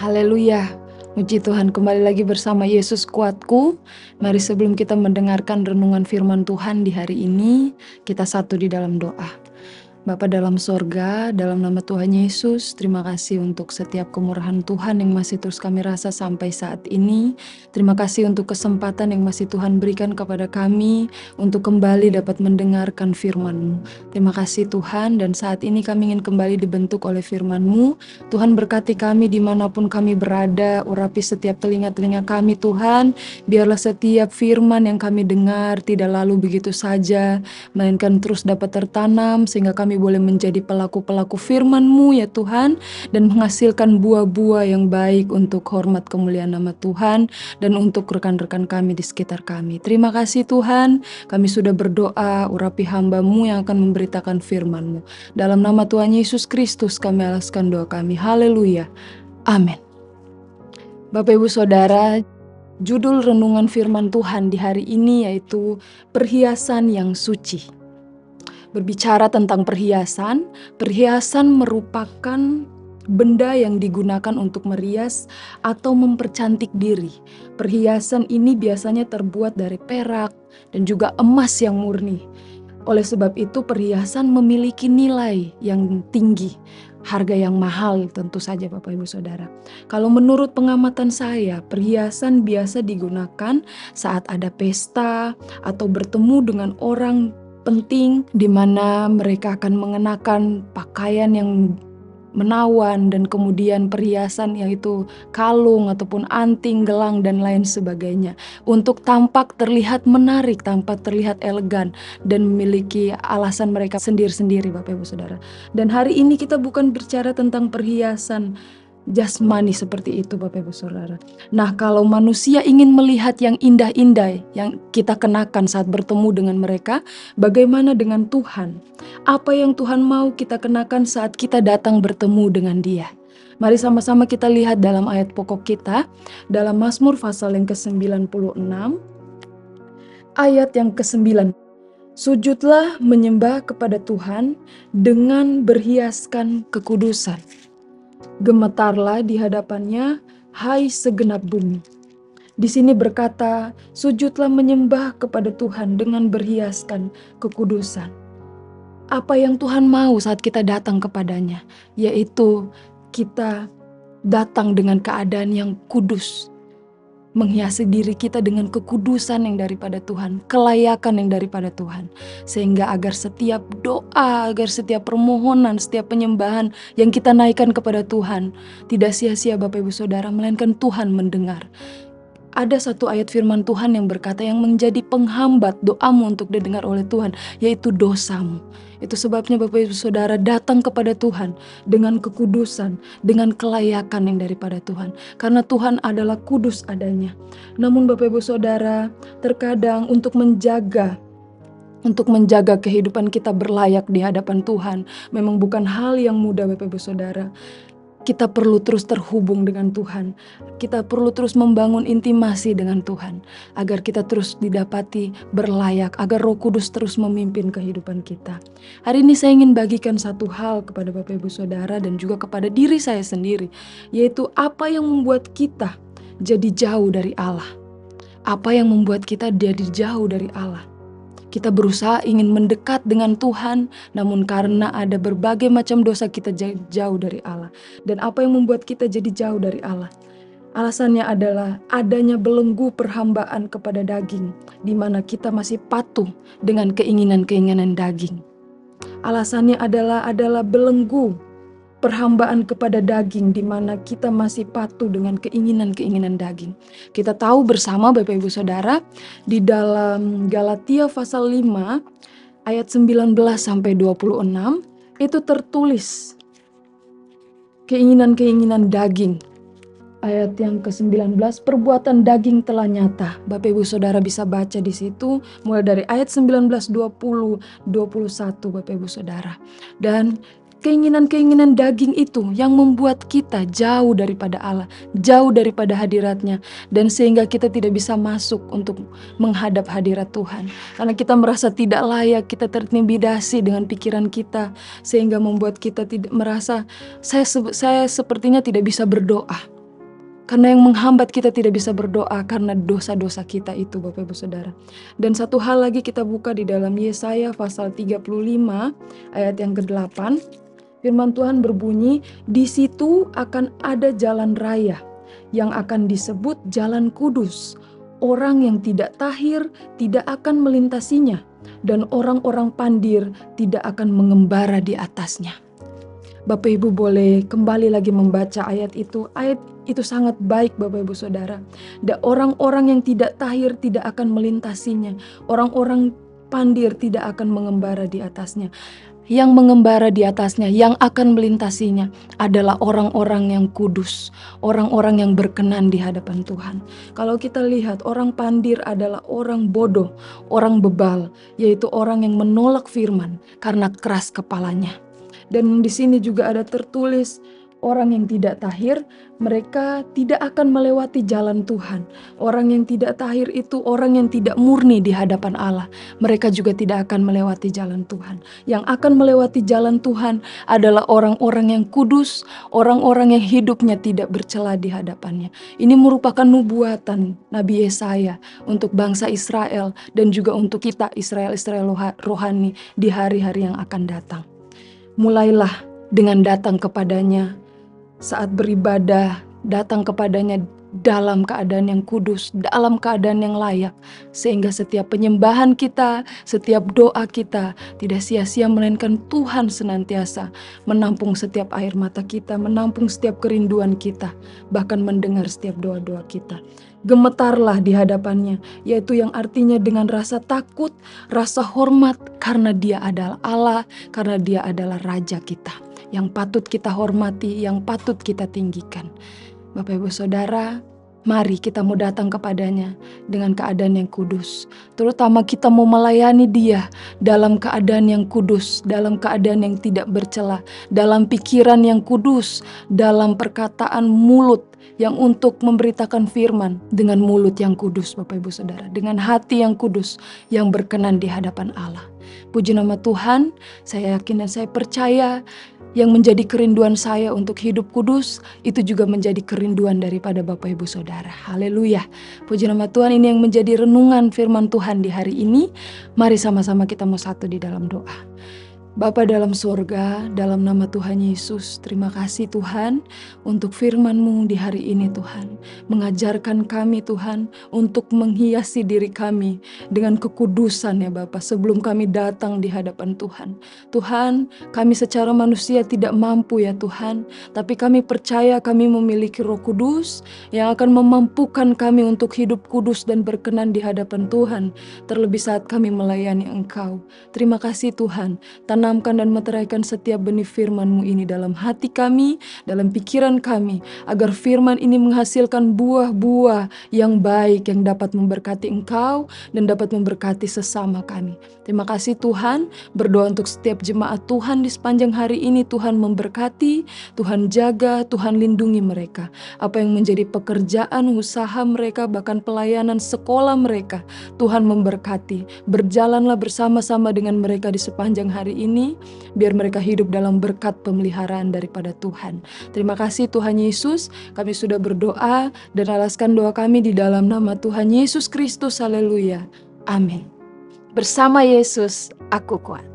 Haleluya. Puji Tuhan, kembali lagi bersama Yesus kuatku. Mari sebelum kita mendengarkan renungan firman Tuhan di hari ini, kita satu di dalam doa. Bapa dalam sorga, dalam nama Tuhan Yesus, terima kasih untuk setiap kemurahan Tuhan yang masih terus kami rasa sampai saat ini. Terima kasih untuk kesempatan yang masih Tuhan berikan kepada kami untuk kembali dapat mendengarkan firman-Mu. Terima kasih Tuhan, dan saat ini kami ingin kembali dibentuk oleh firman-Mu. Tuhan berkati kami dimanapun kami berada, urapi setiap telinga-telinga kami Tuhan. Biarlah setiap firman yang kami dengar tidak lalu begitu saja, melainkan terus dapat tertanam sehingga kami boleh menjadi pelaku-pelaku firman-Mu ya Tuhan, dan menghasilkan buah-buah yang baik untuk hormat kemuliaan nama Tuhan dan untuk rekan-rekan kami di sekitar kami. Terima kasih Tuhan, kami sudah berdoa, urapi hamba-Mu yang akan memberitakan firman-Mu. Dalam nama Tuhan Yesus Kristus kami alaskan doa kami. Haleluya. Amin. Bapak Ibu Saudara, judul renungan firman Tuhan di hari ini yaitu perhiasan yang suci. Berbicara tentang perhiasan, perhiasan merupakan benda yang digunakan untuk merias atau mempercantik diri. Perhiasan ini biasanya terbuat dari perak dan juga emas yang murni. Oleh sebab itu perhiasan memiliki nilai yang tinggi, harga yang mahal tentu saja Bapak Ibu Saudara. Kalau menurut pengamatan saya, perhiasan biasa digunakan saat ada pesta atau bertemu dengan orang penting di mana mereka akan mengenakan pakaian yang menawan dan kemudian perhiasan yaitu kalung ataupun anting, gelang dan lain sebagainya untuk tampak terlihat menarik, tampak terlihat elegan dan memiliki alasan mereka sendiri-sendiri Bapak Ibu Saudara. Dan hari ini kita bukan bicara tentang perhiasan jasmani seperti itu Bapak Ibu Saudara. Nah, kalau manusia ingin melihat yang indah-indah yang kita kenakan saat bertemu dengan mereka, bagaimana dengan Tuhan? Apa yang Tuhan mau kita kenakan saat kita datang bertemu dengan Dia? Mari sama-sama kita lihat dalam ayat pokok kita, dalam Mazmur pasal yang ke-96, ayat yang ke-9. Sujudlah menyembah kepada Tuhan dengan berhiaskan kekudusan. Gemetarlah di hadapannya, hai segenap bumi. Di sini berkata, sujudlah menyembah kepada Tuhan dengan berhiaskan kekudusan. Apa yang Tuhan mau saat kita datang kepadanya, yaitu kita datang dengan keadaan yang kudus. Menghiasi diri kita dengan kekudusan yang daripada Tuhan, kelayakan yang daripada Tuhan. Sehingga agar setiap doa, agar setiap permohonan, setiap penyembahan yang kita naikkan kepada Tuhan tidak sia-sia Bapak Ibu Saudara, melainkan Tuhan mendengar. Ada satu ayat firman Tuhan yang berkata yang menjadi penghambat doamu untuk didengar oleh Tuhan, yaitu dosamu. Itu sebabnya Bapak Ibu Saudara datang kepada Tuhan dengan kekudusan, dengan kelayakan yang daripada Tuhan. Karena Tuhan adalah kudus adanya. Namun Bapak Ibu Saudara, terkadang untuk menjaga kehidupan kita berlayak di hadapan Tuhan memang bukan hal yang mudah Bapak Ibu Saudara. Kita perlu terus terhubung dengan Tuhan. Kita perlu terus membangun intimasi dengan Tuhan. Agar kita terus didapati berlayak. Agar Roh Kudus terus memimpin kehidupan kita. Hari ini saya ingin bagikan satu hal kepada Bapak Ibu Saudara dan juga kepada diri saya sendiri. Yaitu apa yang membuat kita jadi jauh dari Allah. Apa yang membuat kita jadi jauh dari Allah. Kita berusaha ingin mendekat dengan Tuhan, namun karena ada berbagai macam dosa kita jauh dari Allah. Dan apa yang membuat kita jadi jauh dari Allah? Alasannya adalah adanya belenggu perhambaan kepada daging, di mana kita masih patuh dengan keinginan-keinginan daging. Alasannya adalah belenggu perhambaan kepada daging, di mana kita masih patuh dengan keinginan-keinginan daging. Kita tahu bersama Bapak Ibu Saudara, di dalam Galatia pasal 5 ayat 19 sampai 26 itu tertulis keinginan-keinginan daging. Ayat yang ke-19, perbuatan daging telah nyata. Bapak Ibu Saudara bisa baca di situ mulai dari ayat 19, 20, 21 Bapak Ibu Saudara. Dan keinginan-keinginan daging itu yang membuat kita jauh daripada Allah, jauh daripada hadiratnya, dan sehingga kita tidak bisa masuk untuk menghadap hadirat Tuhan. Karena kita merasa tidak layak, kita terintimidasi dengan pikiran kita, sehingga membuat kita tidak merasa, saya sepertinya tidak bisa berdoa. Karena yang menghambat kita tidak bisa berdoa karena dosa-dosa kita itu, Bapak Ibu Saudara. Dan satu hal lagi kita buka di dalam Yesaya pasal 35 ayat yang ke-8. Firman Tuhan berbunyi, "Di situ akan ada jalan raya yang akan disebut jalan kudus. Orang yang tidak tahir tidak akan melintasinya, dan orang-orang pandir tidak akan mengembara di atasnya." Bapak Ibu boleh kembali lagi membaca ayat itu. Ayat itu sangat baik, Bapak Ibu Saudara. Dan orang-orang yang tidak tahir tidak akan melintasinya. Orang-orang pandir tidak akan mengembara di atasnya. Yang mengembara di atasnya, yang akan melintasinya adalah orang-orang yang kudus, orang-orang yang berkenan di hadapan Tuhan. Kalau kita lihat, orang pandir adalah orang bodoh, orang bebal, yaitu orang yang menolak firman karena keras kepalanya. Dan di sini juga ada tertulis, orang yang tidak tahir, mereka tidak akan melewati jalan Tuhan. Orang yang tidak tahir itu orang yang tidak murni di hadapan Allah. Mereka juga tidak akan melewati jalan Tuhan. Yang akan melewati jalan Tuhan adalah orang-orang yang kudus, orang-orang yang hidupnya tidak bercela di hadapannya. Ini merupakan nubuatan Nabi Yesaya untuk bangsa Israel dan juga untuk kita Israel rohani di hari-hari yang akan datang. Mulailah dengan datang kepadanya saat beribadah, datang kepadanya dalam keadaan yang kudus, dalam keadaan yang layak, sehingga setiap penyembahan kita, setiap doa kita tidak sia-sia, melainkan Tuhan senantiasa menampung setiap air mata kita, menampung setiap kerinduan kita, bahkan mendengar setiap doa-doa kita. Gemetarlah di hadapannya, yaitu yang artinya dengan rasa takut, rasa hormat, karena Dia adalah Allah, karena Dia adalah Raja kita, yang patut kita hormati, yang patut kita tinggikan. Bapak Ibu Saudara, mari kita mau datang kepadanya dengan keadaan yang kudus. Terutama kita mau melayani Dia dalam keadaan yang kudus, dalam keadaan yang tidak bercela, dalam pikiran yang kudus, dalam perkataan mulut yang untuk memberitakan firman dengan mulut yang kudus, Bapak Ibu Saudara, dengan hati yang kudus yang berkenan di hadapan Allah. Puji nama Tuhan, saya yakin dan saya percaya yang menjadi kerinduan saya untuk hidup kudus, itu juga menjadi kerinduan daripada Bapak Ibu Saudara. Haleluya. Puji nama Tuhan, ini yang menjadi renungan firman Tuhan di hari ini. Mari sama-sama kita mau satu di dalam doa. Bapa dalam sorga, dalam nama Tuhan Yesus, terima kasih Tuhan untuk firman-Mu di hari ini Tuhan. Mengajarkan kami Tuhan untuk menghiasi diri kami dengan kekudusan ya Bapa sebelum kami datang di hadapan Tuhan. Tuhan, kami secara manusia tidak mampu ya Tuhan, tapi kami percaya kami memiliki Roh Kudus yang akan memampukan kami untuk hidup kudus dan berkenan di hadapan Tuhan, terlebih saat kami melayani Engkau. Terima kasih Tuhan, tanamkan dan meteraikan setiap benih firman-Mu ini dalam hati kami, dalam pikiran kami, agar firman ini menghasilkan buah-buah yang baik yang dapat memberkati Engkau dan dapat memberkati sesama kami. Terima kasih Tuhan, berdoa untuk setiap jemaat Tuhan di sepanjang hari ini. Tuhan memberkati, Tuhan jaga, Tuhan lindungi mereka. Apa yang menjadi pekerjaan, usaha mereka, bahkan pelayanan sekolah mereka, Tuhan memberkati. Berjalanlah bersama-sama dengan mereka di sepanjang hari ini, biar mereka hidup dalam berkat pemeliharaan daripada Tuhan. Terima kasih Tuhan Yesus, kami sudah berdoa dan alaskan doa kami di dalam nama Tuhan Yesus Kristus. Haleluya. Amin. Bersama Yesus, aku kuat.